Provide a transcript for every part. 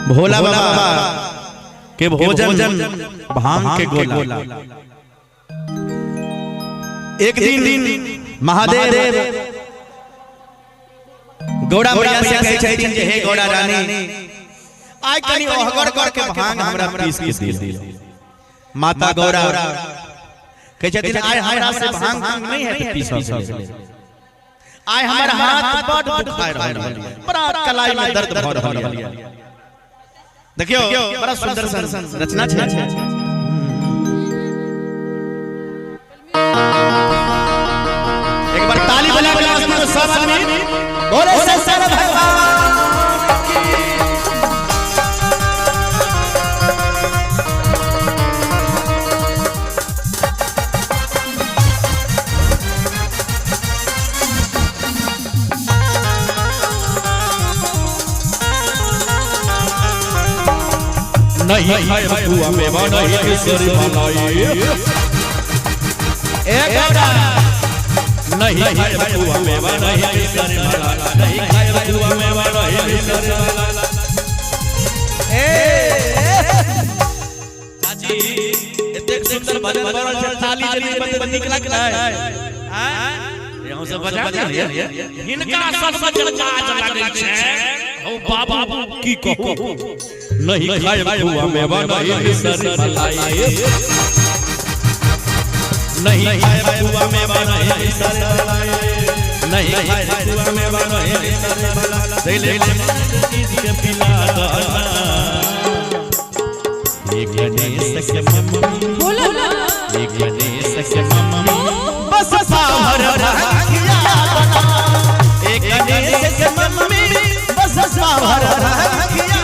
भोला बाबा के भोजन भांग के गोला। एक दिन महादेव गौड़ा मैया से कहे छथिन जे हे गौड़ा रानी आइ कनी ओहगर कर के भांग हमरा पीस के दिल। माता गौड़ा कहे छथिन आइ हमरा से भांग नहीं है पीस आइ हमर हाथ बड़ दुखाय रहल बड़ा कलाई में दर्द भ रहल। देखियो बड़ा सुंदर रचना छै। एक बार ताली बजा के सब आदमी बोले शंकर भगवान नहीं खाए बुआ में नहीं बिसरी भलाई एक गौड़ा नहीं खाए बुआ में नहीं बिसरी भलाई नहीं खाए बुआ में नहीं बिसरी भलाई। चाची एते सुंदर भजन बनल छै ताली जरी बंदी निकला के हां यहां से बजा दे हिनका सबसे चर्चा लागै छै ओ बाबू की कहू नहीं खाए बुआ में नहीं बिसरी भलाई नहीं खाए बुआ में नहीं बिसरी भलाई नहीं खाए बुआ में नहीं बिसरी भलाई ले के पिला एक गणेश के मम्मी बोला ना एक गणेश के मम्मी बस सावर रखिया बना एक गणेश के मम्मी बस सावर रखिया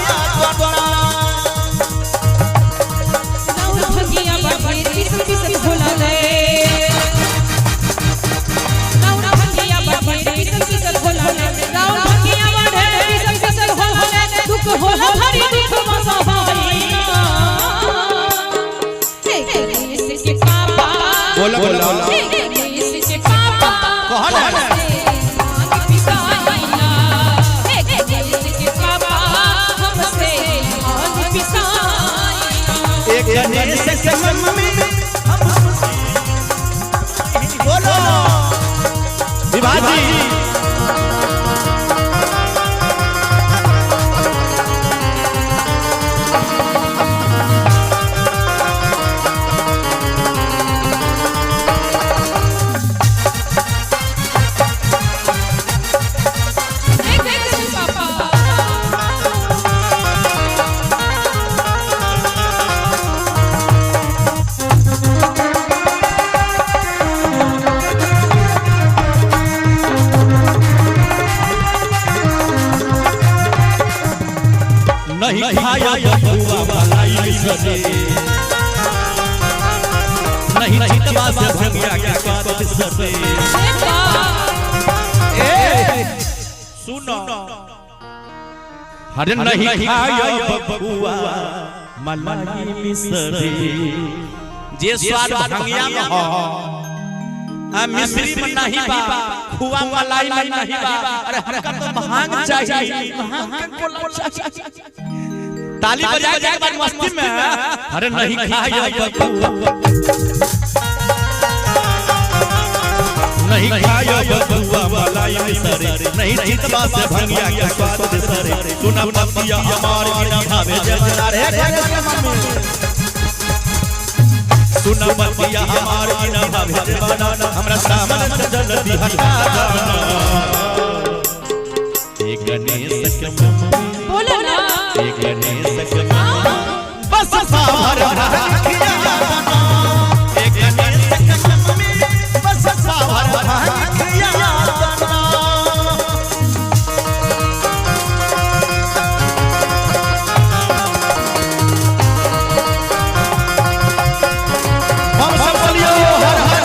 बोला बोला एक गणेश के मम्मी बोलो विभाजी नहीं खाया बुआ भलाई बिसरे नहीं चितवा से भंगिया के स्वाद बिसरे। सुनो हरे नहीं खाया बुआ मलाई बिसरे जे स्वाद भंगिया में हो मिश्री में नहीं बा खुआ मलाई में नहीं बा अरे हमका तो भांग चाहिए भांग के कोला चाहिए। ताली बजा के एक बार मस्ती में अरे नहीं खाया बबुआ नहीं खाया बबुआ मलाई बिसरे नहीं चितवा से भंगिया के स्वाद बिसरे सुना बतिया हमार बिना भावे जजना रे सुना बतिया हमार बिना भावे जजना हमरा सामने से जल्दी हटा जाना एक गणेश के मम्मी बोलो ना एक गणेश के मम्मी बस सावर रखिया बना एक गणेश के मम्मी बस सावर रखिया बना। हम सब बोलियो हर हर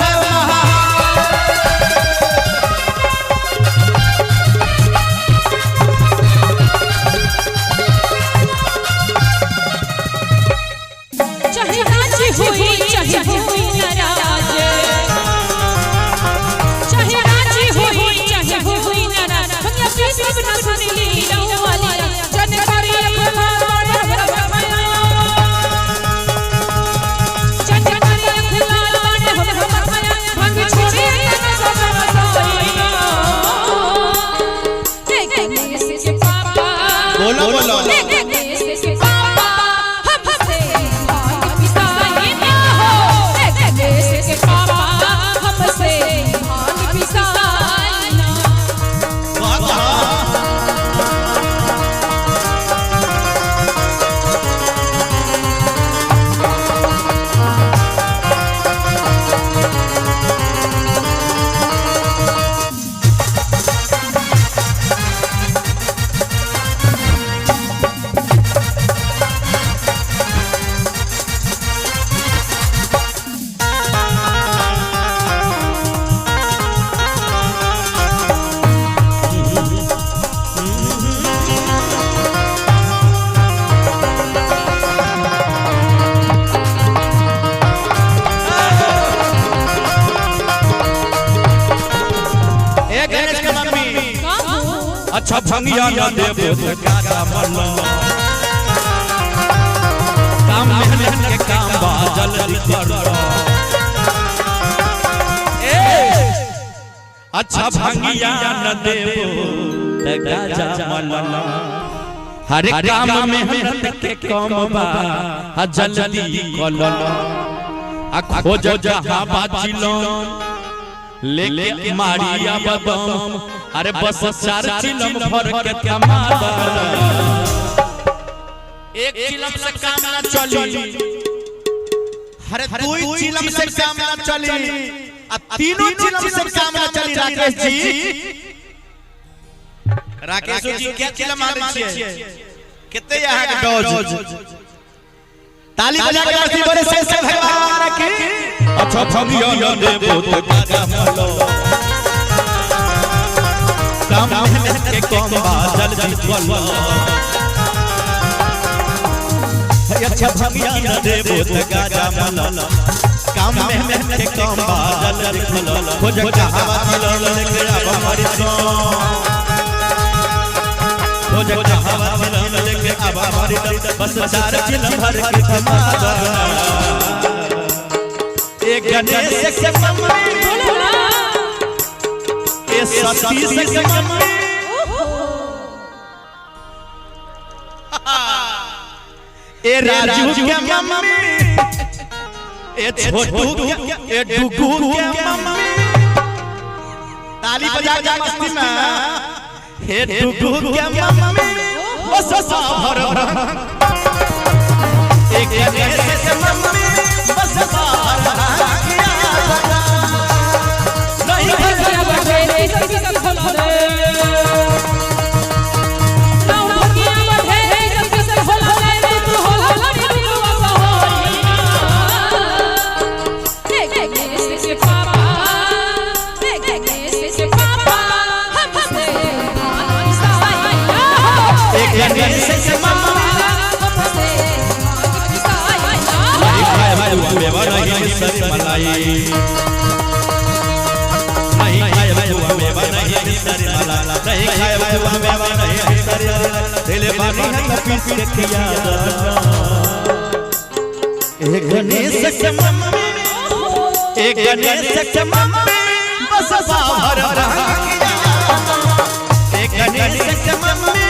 चाहे राजी हुई बोलो बोलो गणेश के पापा हमसे भांग पिसाई ना हो गणेश के पापा हमसे भांग पिसाई ना अच्छा भंगिया न देबो तो काका मल्ला काम मेहनत के काम बा जल्दी कर ए अच्छा भंगिया न देबो तो गाजा मल्ला हर काम मेहनत के काम बा जल्दी कर आ खोज जहां बाजिलो लेके मारिया बदम अरे बस 4 चिलम भर के कमादा एक चिलम से काम ना चली अरे 2 चिलम से काम ना चली आ 3 चिलम से काम ना चली राकेश जी क्या चिलम मारे छिए कितने यहां के डोज ताली बजा के आरती करे से भगवान की अच्छा भंगिया न देबो तो गाजा मलो काम मेहनत के काम बा जल्दी बोलो अच्छा भंगिया न देबो तो गाजा मलो काम मेहनत के काम बा जल्दी बोलो खोज कहावा चलो लेके अब हमारी सो खोज कहावा चलो लेके अब हमारी बस 4 चिलम भर के कमादा एक गणेश के मम्मी ए सतीश के मम्मी ए राजू के मम्मी ए छोटू के ए डुगू के मम्मी ताली बजा के मस्ती में हे डुगू के मम्मी ओ ससा भर एक गणेश के मम्मी बस बाहर नहीं गणेश के मम्मी एक गणेश के मम्मी बस बाहर एक गणेश के मम्मी